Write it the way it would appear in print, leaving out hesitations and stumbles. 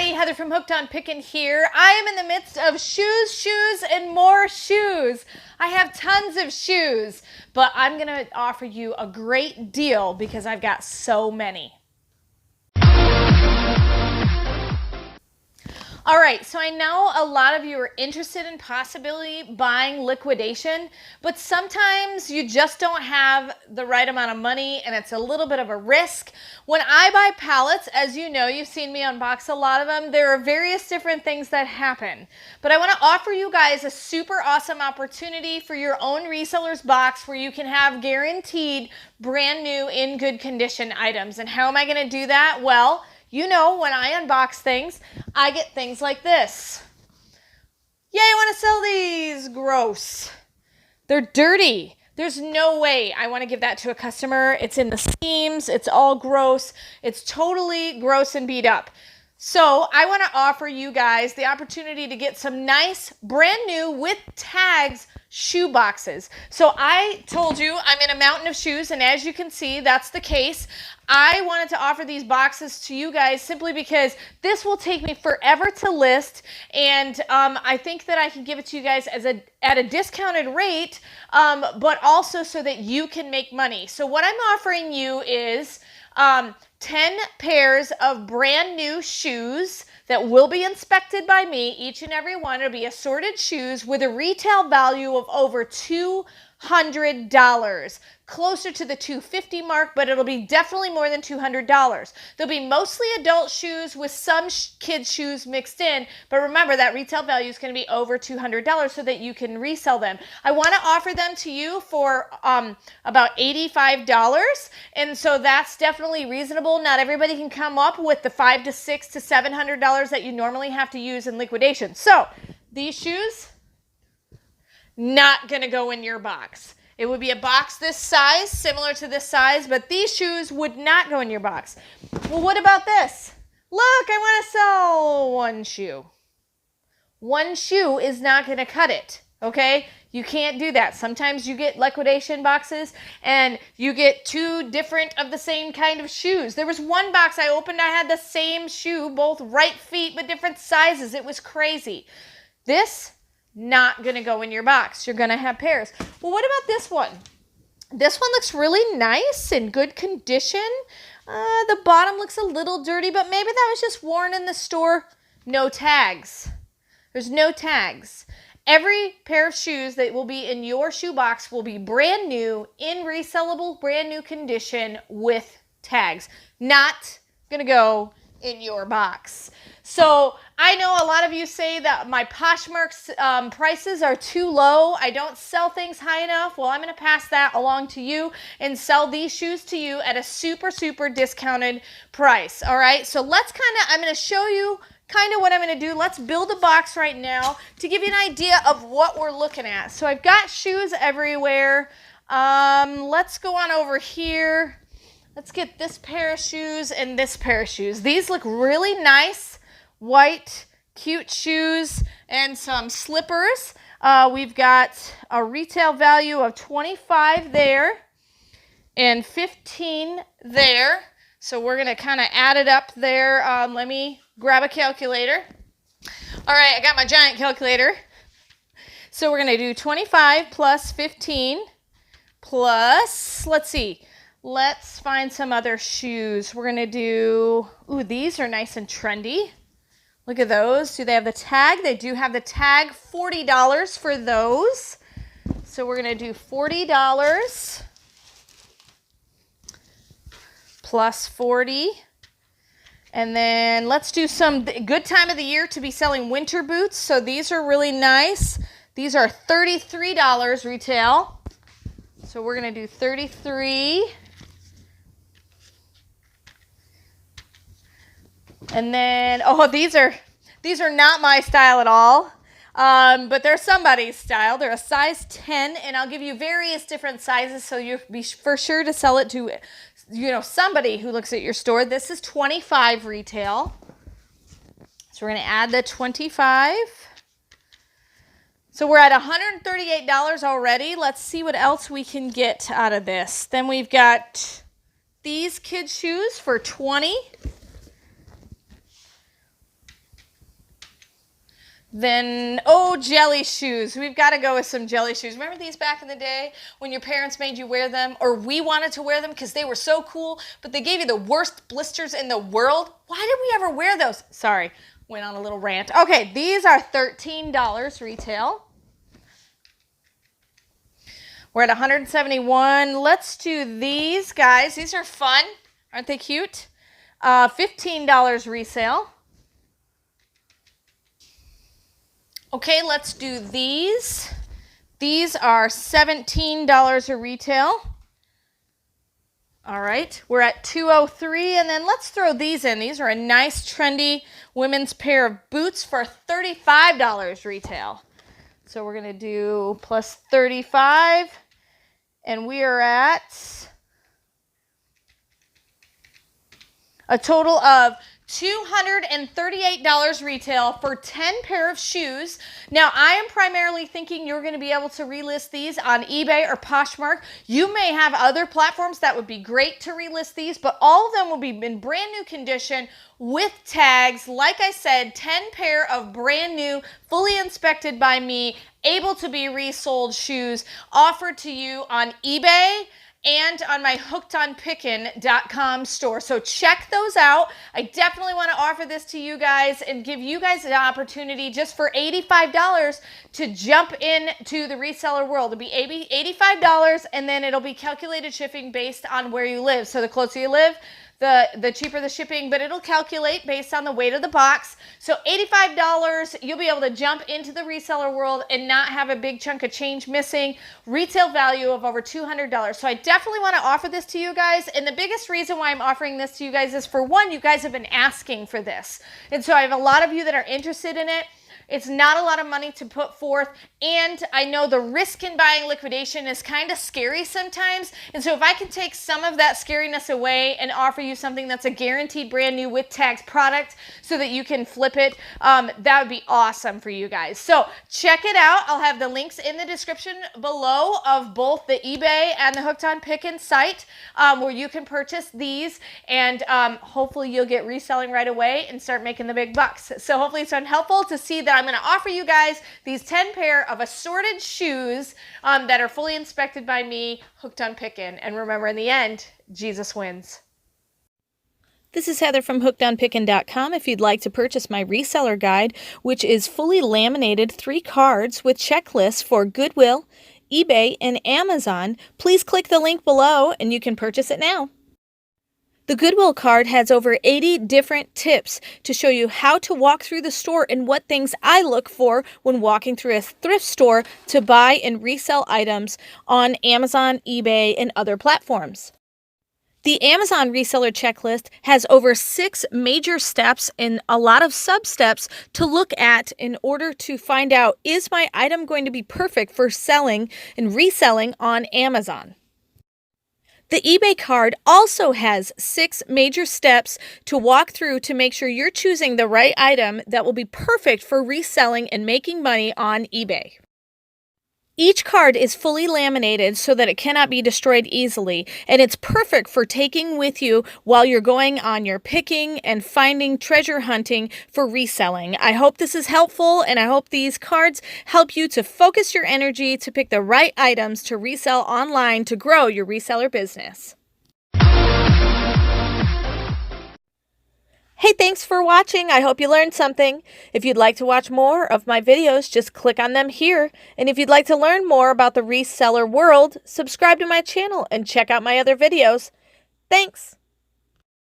everybody, Heather from Hooked on Pickin here. I am in the midst of shoes, and more shoes. I have tons of shoes, but I'm going to offer you a great deal because I've got so many. All right, so I know a lot of you are interested in possibly buying liquidation, but sometimes you just don't have the right amount of money and it's a little bit of a risk. When I buy pallets, as you know, you've seen me unbox a lot of them, there are various different things that happen. But I want to offer you guys a super awesome opportunity for your own reseller's box where you can have guaranteed brand new in good condition items. And how am I going to do that? Well, you know, when I unbox things, I get things like this. Yay, I want to sell these. Gross. They're dirty. There's no way I want to give that to a customer. It's in the seams. It's all gross. It's totally gross and beat up. So I want to offer you guys the opportunity to get some nice, brand new with tags shoe boxes. So I told you I'm in a mountain of shoes, and as you can see, that's the case. I wanted to offer these boxes to you guys simply because this will take me forever to list, and I think that I can give it to you guys as at a discounted rate, but also so that you can make money. So what I'm offering you is 10 pairs of brand new shoes that will be inspected by me, each and every one. It'll be assorted shoes with a retail value of over $200, closer to the $250 mark, but it'll be definitely more than $200. They'll be mostly adult shoes with some kids shoes mixed in, but remember that retail value is going to be over $200 so that you can resell them. I want to offer them to you for about $85, and so that's definitely reasonable. Not everybody can come up with the $500 to $600 to $700 that you normally have to use in liquidation. So these shoes, not going to go in your box. It would be a box this size, similar to this size, but these shoes would not go in your box. Well, what about this? Look, I want to sell one shoe. One shoe is not going to cut it, okay? You can't do that. Sometimes you get liquidation boxes and you get two different of the same kind of shoes. There was one box I opened, I had the same shoe, both right feet, but different sizes. It was crazy. This, not going to go in your box. You're going to have pairs. Well, what about this one? This one looks really nice, in good condition. The bottom looks a little dirty, but maybe that was just worn in the store. No tags. There's no tags. Every pair of shoes that will be in your shoe box will be brand new, in resellable, brand new condition with tags. Not going to go in your box. So I know a lot of you say that my Poshmark's prices are too low. I don't sell things high enough. Well, I'm going to pass that along to you and sell these shoes to you at a super, super discounted price. All right. So I'm going to show you kind of what I'm going to do. Let's build a box right now to give you an idea of what we're looking at. So I've got shoes everywhere. Let's go on over here. Let's get this pair of shoes and this pair of shoes. These look really nice. White, cute shoes and some slippers. We've got a retail value of $25 there and $15 there. So we're going to kind of add it up there. Let me grab a calculator. All right, I got my giant calculator. So we're going to do 25 plus 15 plus, let's see. Let's find some other shoes. We're going to do, ooh, these are nice and trendy. Look at those. Do they have the tag? They do have the tag. $40 for those. So we're going to do $40 plus 40. And then let's do some good time of the year to be selling winter boots. So these are really nice. These are $33 retail. So we're going to do 33. And then, oh, these are not my style at all, but they're somebody's style. They're a size 10, and I'll give you various different sizes, so you'll be for sure to sell it to, somebody who looks at your store. This is $25 retail, so we're going to add the 25. So we're at $138 already. Let's see what else we can get out of this. Then we've got these kids' shoes for $20. Then, oh, jelly shoes. We've got to go with some jelly shoes. Remember these back in the day when your parents made you wear them, or we wanted to wear them because they were so cool, but they gave you the worst blisters in the world? Why did we ever wear those? Sorry, went on a little rant. Okay, these are $13 retail. We're at 171. Let's do these, guys. These are fun. Aren't they cute? $15 resale. Okay, let's do these. These are $17 a retail. All right, we're at 203, and then let's throw these in. These are a nice, trendy women's pair of boots for $35 retail. So we're going to do plus 35, and we are at a total of $238 retail for 10 pair of shoes. Now, I am primarily thinking you're going to be able to relist these on eBay or Poshmark. You may have other platforms that would be great to relist these, but all of them will be in brand new condition with tags. Like I said, 10 pair of brand new, fully inspected by me, able to be resold shoes offered to you on eBay and on my hookedonpickin.com store. So check those out. I definitely want to offer this to you guys and give you guys an opportunity just for $85 to jump into the reseller world. It'll be $85, and then it'll be calculated shipping based on where you live. So the closer you live, the cheaper the shipping, but it'll calculate based on the weight of the box. So $85, you'll be able to jump into the reseller world and not have a big chunk of change missing. Retail value of over $200. So I definitely want to offer this to you guys. And the biggest reason why I'm offering this to you guys is, for one, you guys have been asking for this. And so I have a lot of you that are interested in it. It's not a lot of money to put forth, and I know the risk in buying liquidation is kind of scary sometimes, and so if I can take some of that scariness away and offer you something that's a guaranteed brand new with tags product so that you can flip it, that would be awesome for you guys. So check it out. I'll have the links in the description below of both the eBay and the Hooked on Pickin site, where you can purchase these, and hopefully you'll get reselling right away and start making the big bucks. So hopefully it's been helpful to see that I'm going to offer you guys these 10 pair of assorted shoes that are fully inspected by me, Hooked on Pickin. And remember, in the end, Jesus wins. This is Heather from hookedonpickin.com. If you'd like to purchase my reseller guide, which is fully laminated 3 cards with checklists for Goodwill, eBay, and Amazon, please click the link below and you can purchase it now. The Goodwill card has over 80 different tips to show you how to walk through the store and what things I look for when walking through a thrift store to buy and resell items on Amazon, eBay, and other platforms. The Amazon reseller checklist has over 6 major steps and a lot of sub-steps to look at in order to find out, is my item going to be perfect for selling and reselling on Amazon? The eBay card also has 6 major steps to walk through to make sure you're choosing the right item that will be perfect for reselling and making money on eBay. Each card is fully laminated so that it cannot be destroyed easily, and it's perfect for taking with you while you're going on your picking and finding treasure hunting for reselling. I hope this is helpful, and I hope these cards help you to focus your energy to pick the right items to resell online to grow your reseller business. Hey, thanks for watching. I hope you learned something. If you'd like to watch more of my videos, just click on them here. And if you'd like to learn more about the reseller world, subscribe to my channel and check out my other videos. Thanks.